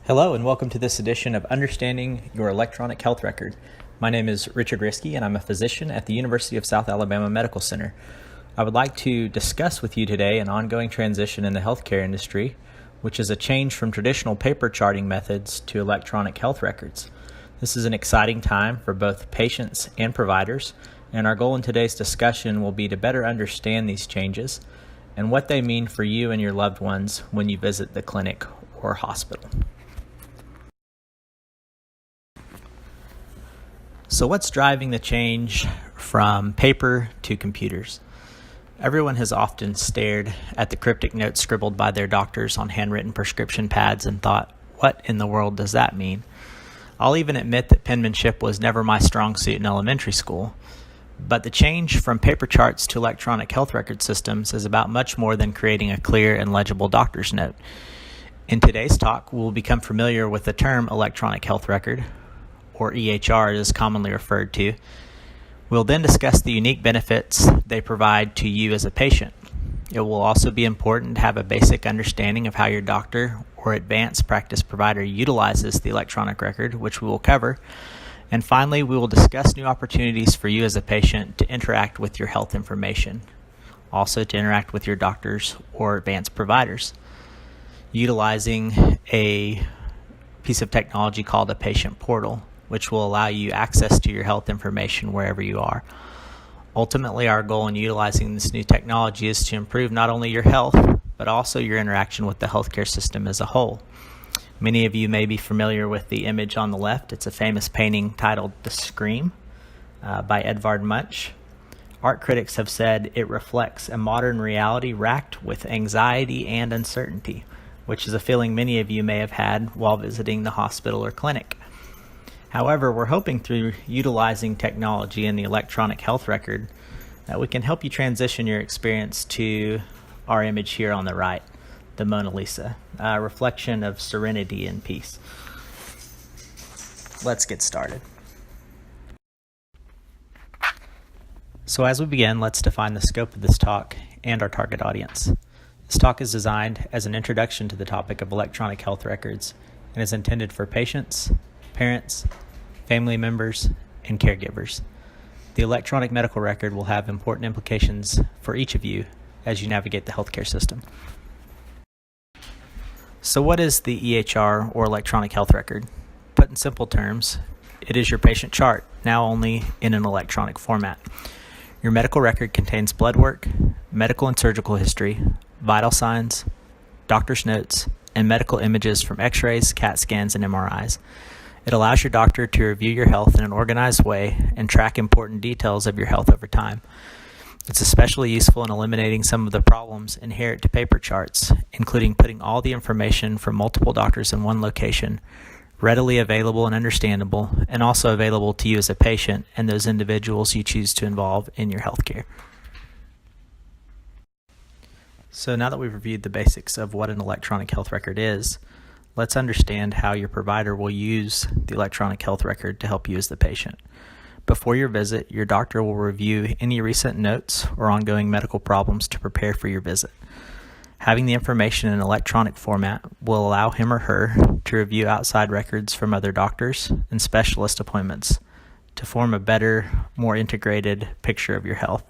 Hello and welcome to this edition of Understanding Your Electronic Health Record. My name is Richard Risky and I'm a physician at the University of South Alabama Medical Center. I would like to discuss with you today an ongoing transition in the healthcare industry, which is a change from traditional paper charting methods to electronic health records. This is an exciting time for both patients and providers, and our goal in today's discussion will be to better understand these changes and what they mean for you and your loved ones when you visit the clinic or hospital. So what's driving the change from paper to computers? Everyone has often stared at the cryptic notes scribbled by their doctors on handwritten prescription pads and thought, what in the world does that mean? I'll even admit that penmanship was never my strong suit in elementary school. But the change from paper charts to electronic health record systems is about much more than creating a clear and legible doctor's note. In today's talk, we'll become familiar with the term electronic health record, or EHR is commonly referred to. We'll then discuss the unique benefits they provide to you as a patient. It will also be important to have a basic understanding of how your doctor or advanced practice provider utilizes the electronic record, which we will cover. And finally, we will discuss new opportunities for you as a patient to interact with your health information, also to interact with your doctors or advanced providers, utilizing a piece of technology called a patient portal, which will allow you access to your health information wherever you are. Ultimately, our goal in utilizing this new technology is to improve not only your health, but also your interaction with the healthcare system as a whole. Many of you may be familiar with the image on the left. It's a famous painting titled The Scream by Edvard Munch. Art critics have said it reflects a modern reality racked with anxiety and uncertainty, which is a feeling many of you may have had while visiting the hospital or clinic. However, we're hoping through utilizing technology in the electronic health record that we can help you transition your experience to our image here on the right, the Mona Lisa, a reflection of serenity and peace. Let's get started. So as we begin, let's define the scope of this talk and our target audience. This talk is designed as an introduction to the topic of electronic health records and is intended for patients, parents, family members, and caregivers. The electronic medical record will have important implications for each of you as you navigate the healthcare system. So what is the EHR, or electronic health record? Put in simple terms, it is your patient chart, now only in an electronic format. Your medical record contains blood work, medical and surgical history, vital signs, doctor's notes, and medical images from x-rays, CAT scans, and MRIs. It allows your doctor to review your health in an organized way and track important details of your health over time. It's especially useful in eliminating some of the problems inherent to paper charts, including putting all the information from multiple doctors in one location, readily available and understandable, and also available to you as a patient and those individuals you choose to involve in your healthcare. So now that we've reviewed the basics of what an electronic health record is, let's understand how your provider will use the electronic health record to help you as the patient. Before your visit, your doctor will review any recent notes or ongoing medical problems to prepare for your visit. Having the information in electronic format will allow him or her to review outside records from other doctors and specialist appointments to form a better, more integrated picture of your health.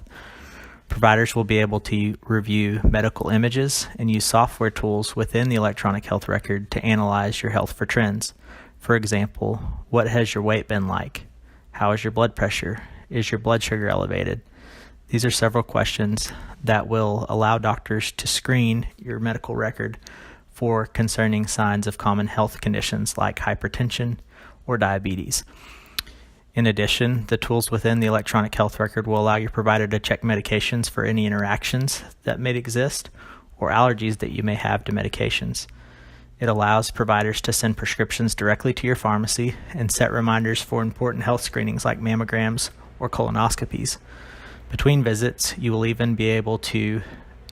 Providers will be able to review medical images and use software tools within the electronic health record to analyze your health for trends. For example, what has your weight been like? How is your blood pressure? Is your blood sugar elevated? These are several questions that will allow doctors to screen your medical record for concerning signs of common health conditions like hypertension or diabetes. In addition, the tools within the electronic health record will allow your provider to check medications for any interactions that may exist or allergies that you may have to medications. It allows providers to send prescriptions directly to your pharmacy and set reminders for important health screenings like mammograms or colonoscopies. Between visits, you will even be able to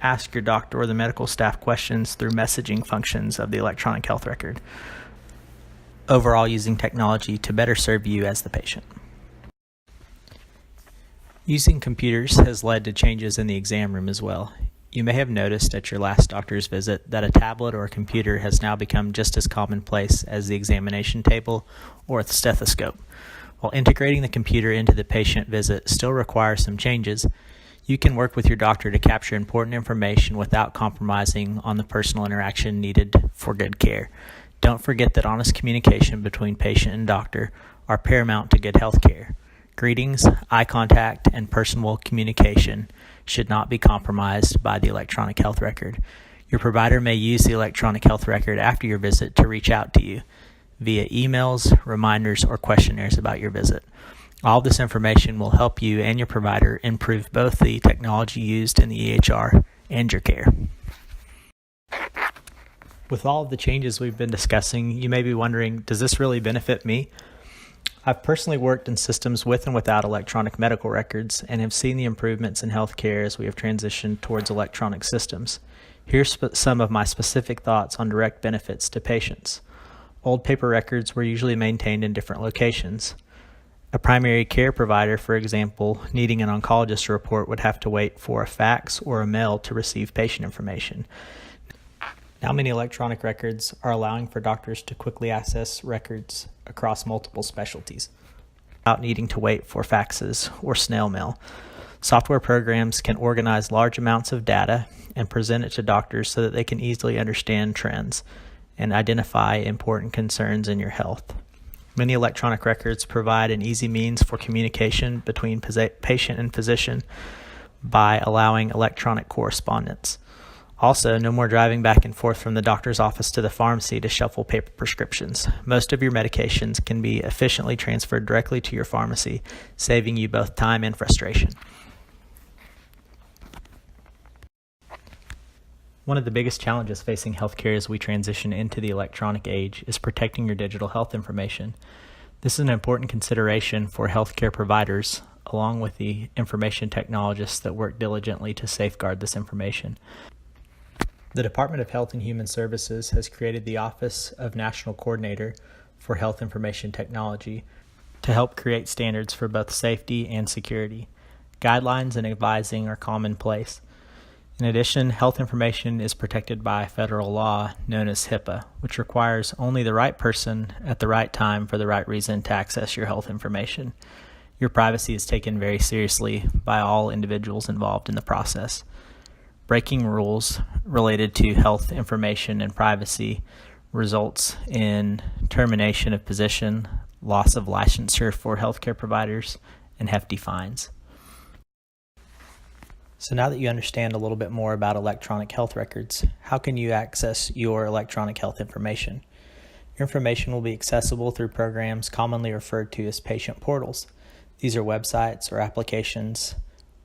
ask your doctor or the medical staff questions through messaging functions of the electronic health record, overall using technology to better serve you as the patient. Using computers has led to changes in the exam room as well. You may have noticed at your last doctor's visit that a tablet or a computer has now become just as commonplace as the examination table or the stethoscope. While integrating the computer into the patient visit still requires some changes, you can work with your doctor to capture important information without compromising on the personal interaction needed for good care. Don't forget that honest communication between patient and doctor are paramount to good health care. Greetings, eye contact, and personal communication should not be compromised by the electronic health record. Your provider may use the electronic health record after your visit to reach out to you via emails, reminders, or questionnaires about your visit. All this information will help you and your provider improve both the technology used in the EHR and your care. With all of the changes we've been discussing, you may be wondering, does this really benefit me? I've personally worked in systems with and without electronic medical records and have seen the improvements in healthcare as we have transitioned towards electronic systems. Here's some of my specific thoughts on direct benefits to patients. Old paper records were usually maintained in different locations. A primary care provider, for example, needing an oncologist report would have to wait for a fax or a mail to receive patient information. Now many electronic records are allowing for doctors to quickly access records across multiple specialties without needing to wait for faxes or snail mail. Software programs can organize large amounts of data and present it to doctors so that they can easily understand trends and identify important concerns in your health. Many electronic records provide an easy means for communication between patient and physician by allowing electronic correspondence. Also, no more driving back and forth from the doctor's office to the pharmacy to shuffle paper prescriptions. Most of your medications can be efficiently transferred directly to your pharmacy, saving you both time and frustration. One of the biggest challenges facing healthcare as we transition into the electronic age is protecting your digital health information. This is an important consideration for healthcare providers, along with the information technologists that work diligently to safeguard this information. The Department of Health and Human Services has created the Office of National Coordinator for Health Information Technology to help create standards for both safety and security. Guidelines and advising are commonplace. In addition, health information is protected by federal law known as HIPAA, which requires only the right person at the right time for the right reason to access your health information. Your privacy is taken very seriously by all individuals involved in the process. Breaking rules related to health information and privacy results in termination of position, loss of licensure for healthcare providers, and hefty fines. So now that you understand a little bit more about electronic health records, how can you access your electronic health information? Your information will be accessible through programs commonly referred to as patient portals. These are websites or applications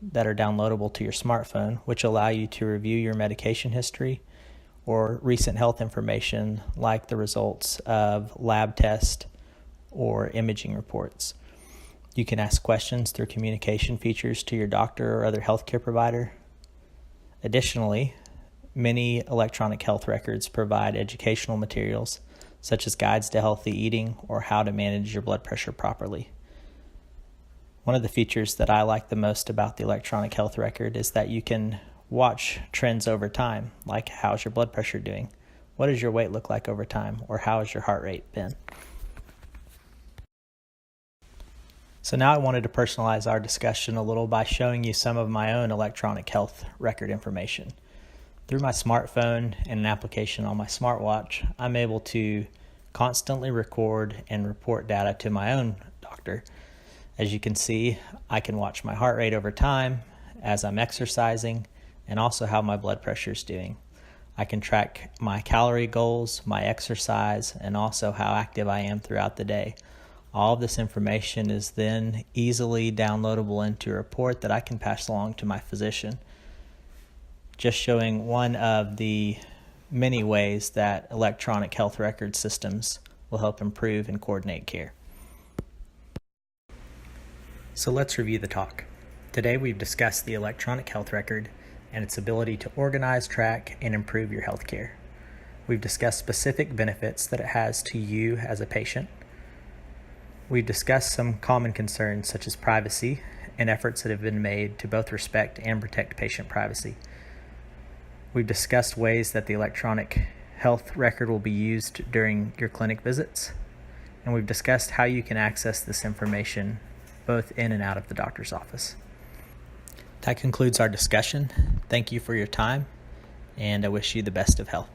that are downloadable to your smartphone, which allow you to review your medication history or recent health information like the results of lab tests or imaging reports. You can ask questions through communication features to your doctor or other healthcare provider. Additionally, many electronic health records provide educational materials such as guides to healthy eating or how to manage your blood pressure properly. One of the features that I like the most about the electronic health record is that you can watch trends over time, like how's your blood pressure doing? What does your weight look like over time? Or how has your heart rate been? So now I wanted to personalize our discussion a little by showing you some of my own electronic health record information. Through my smartphone and an application on my smartwatch, I'm able to constantly record and report data to my own doctor. As you can see, I can watch my heart rate over time as I'm exercising and also how my blood pressure is doing. I can track my calorie goals, my exercise, and also how active I am throughout the day. All of this information is then easily downloadable into a report that I can pass along to my physician. Just showing one of the many ways that electronic health record systems will help improve and coordinate care. So let's review the talk. Today we've discussed the electronic health record and its ability to organize, track, and improve your health care. We've discussed specific benefits that it has to you as a patient. We've discussed some common concerns such as privacy and efforts that have been made to both respect and protect patient privacy. We've discussed ways that the electronic health record will be used during your clinic visits, and we've discussed how you can access this information both in and out of the doctor's office. That concludes our discussion. Thank you for your time, and I wish you the best of health.